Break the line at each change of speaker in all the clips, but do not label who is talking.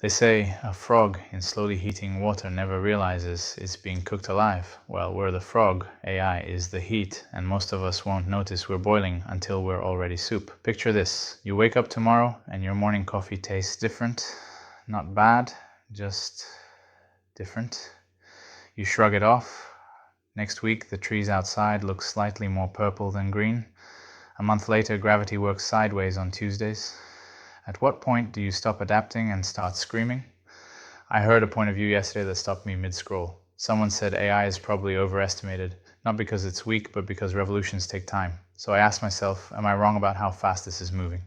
They say a frog in slowly heating water never realizes it's being cooked alive. Well, we're the frog, AI is the heat, and most of us won't notice we're boiling until we're already soup. Picture this. You wake up tomorrow and your morning coffee tastes different. Not bad, just different. You shrug it off. Next week, the trees outside look slightly more purple than green. A month later, gravity works sideways on Tuesdays. At what point do you stop adapting and start screaming? I heard a point of view yesterday that stopped me mid-scroll. Someone said AI is probably overestimated, not because it's weak, but because revolutions take time. So I asked myself, am I wrong about how fast this is moving?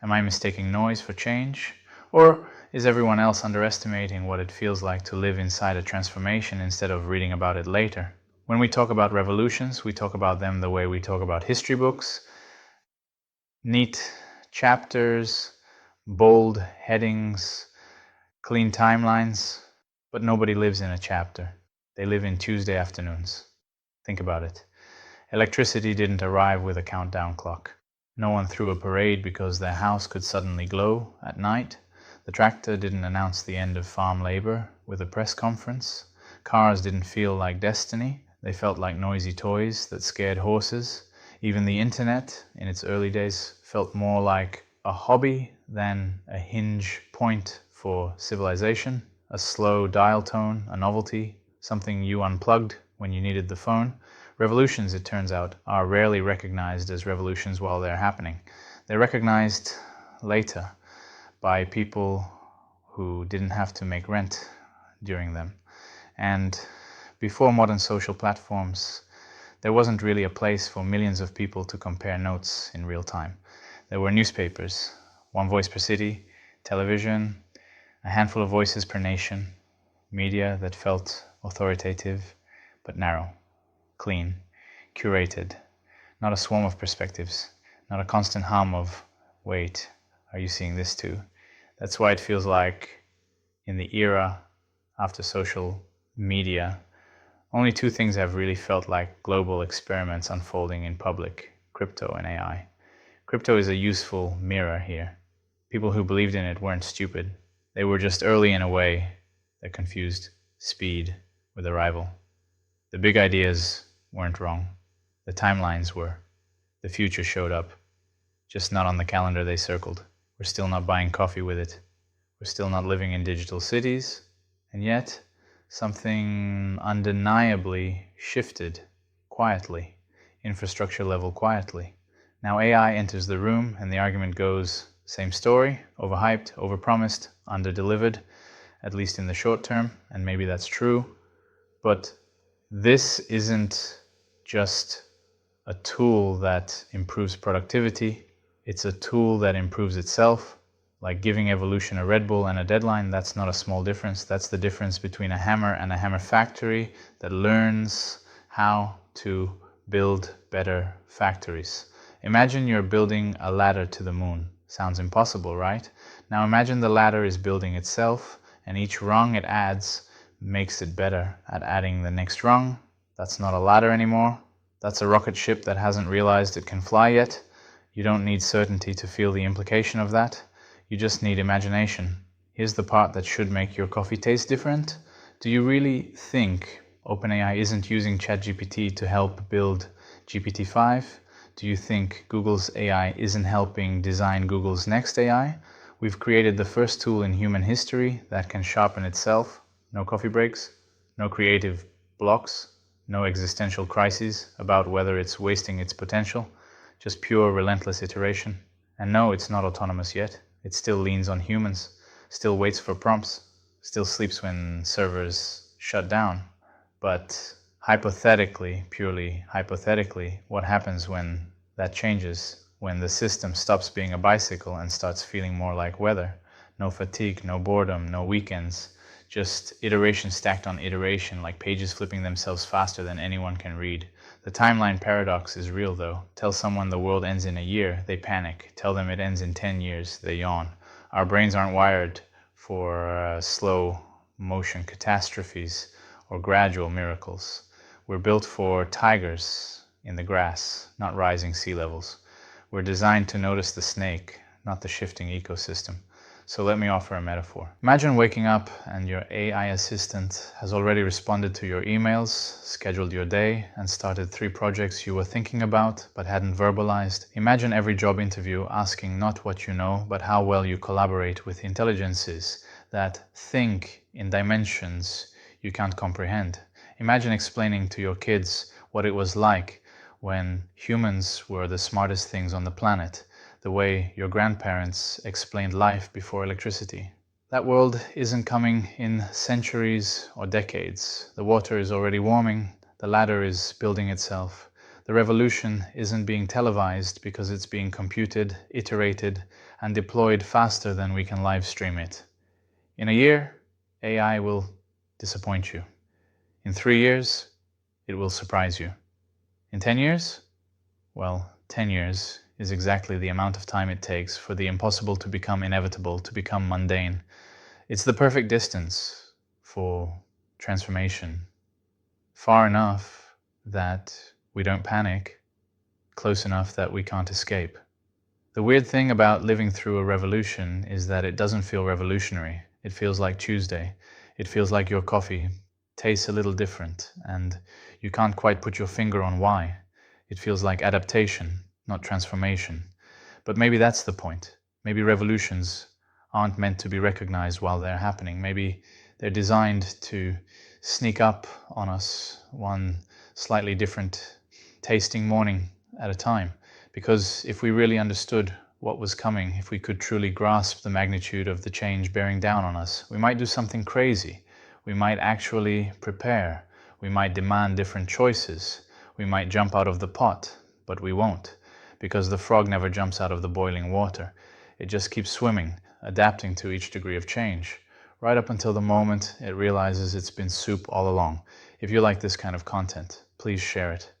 Am I mistaking noise for change? Or is everyone else underestimating what it feels like to live inside a transformation instead of reading about it later? When we talk about revolutions, we talk about them the way we talk about history books. Neat chapters, bold headings, clean timelines, but nobody lives in a chapter. They live in Tuesday afternoons. Think about it. Electricity didn't arrive with a countdown clock. No one threw a parade because their house could suddenly glow at night. The tractor didn't announce the end of farm labor with a press conference. Cars didn't feel like destiny. They felt like noisy toys that scared horses. Even the internet, in its early days, felt more like a hobby than a hinge point for civilization. A slow dial tone, a novelty, something you unplugged when you needed the phone. Revolutions, it turns out, are rarely recognized as revolutions while they're happening. They're recognized later by people who didn't have to make rent during them. And before modern social platforms, there wasn't really a place for millions of people to compare notes in real time. There were newspapers, one voice per city, television, a handful of voices per nation, media that felt authoritative but narrow, clean, curated, not a swarm of perspectives, not a constant hum of, wait, are you seeing this too? That's why it feels like in the era after social media, only two things have really felt like global experiments unfolding in public: crypto and AI. Crypto is a useful mirror here. People who believed in it weren't stupid. They were just early in a way that confused speed with arrival. The big ideas weren't wrong. The timelines were. The future showed up, just not on the calendar they circled. We're still not buying coffee with it. We're still not living in digital cities. And yet, something undeniably shifted quietly, infrastructure level quietly. Now AI enters the room and the argument goes, same story, overhyped, overpromised, underdelivered, at least in the short term, and maybe that's true. But this isn't just a tool that improves productivity, it's a tool that improves itself. Like giving evolution a Red Bull and a deadline, that's not a small difference. That's the difference between a hammer and a hammer factory that learns how to build better factories. Imagine you're building a ladder to the moon. Sounds impossible, right? Now imagine the ladder is building itself, and each rung it adds makes it better at adding the next rung. That's not a ladder anymore. That's a rocket ship that hasn't realized it can fly yet. You don't need certainty to feel the implication of that. You just need imagination. Here's the part that should make your coffee taste different. Do you really think OpenAI isn't using ChatGPT to help build GPT-5? Do you think Google's AI isn't helping design Google's next AI? We've created the first tool in human history that can sharpen itself. No coffee breaks, no creative blocks, no existential crises about whether it's wasting its potential, just pure relentless iteration. And no, it's not autonomous yet. It still leans on humans, still waits for prompts, still sleeps when servers shut down. But hypothetically, purely hypothetically, what happens when that changes? When the system stops being a bicycle and starts feeling more like weather? No fatigue, no boredom, no weekends, just iteration stacked on iteration, like pages flipping themselves faster than anyone can read. The timeline paradox is real though. Tell someone the world ends in a year, they panic. Tell them it ends in 10 years, they yawn. Our brains aren't wired for slow motion catastrophes or gradual miracles. We're built for tigers in the grass, not rising sea levels. We're designed to notice the snake, not the shifting ecosystem. So let me offer a metaphor. Imagine waking up and your AI assistant has already responded to your emails, scheduled your day, and started 3 projects you were thinking about but hadn't verbalized. Imagine every job interview asking not what you know, but how well you collaborate with intelligences that think in dimensions you can't comprehend. Imagine explaining to your kids what it was like when humans were the smartest things on the planet, the way your grandparents explained life before electricity. That world isn't coming in centuries or decades. The water is already warming, the ladder is building itself. The revolution isn't being televised because it's being computed, iterated, and deployed faster than we can live stream it. In a year, AI will disappoint you. In 3 years, it will surprise you. In 10 years? Well, 10 years is exactly the amount of time it takes for the impossible to become inevitable, to become mundane. It's the perfect distance for transformation. Far enough that we don't panic, close enough that we can't escape. The weird thing about living through a revolution is that it doesn't feel revolutionary. It feels like Tuesday. It feels like your coffee tastes a little different, and you can't quite put your finger on why. It feels like adaptation, not transformation. But maybe that's the point. Maybe revolutions aren't meant to be recognized while they're happening. Maybe they're designed to sneak up on us one slightly different tasting morning at a time. Because if we really understood what was coming, if we could truly grasp the magnitude of the change bearing down on us, we might do something crazy. We might actually prepare. We might demand different choices. We might jump out of the pot, but we won't, because the frog never jumps out of the boiling water. It just keeps swimming, adapting to each degree of change, right up until the moment it realizes it's been soup all along. If you like this kind of content, please share it.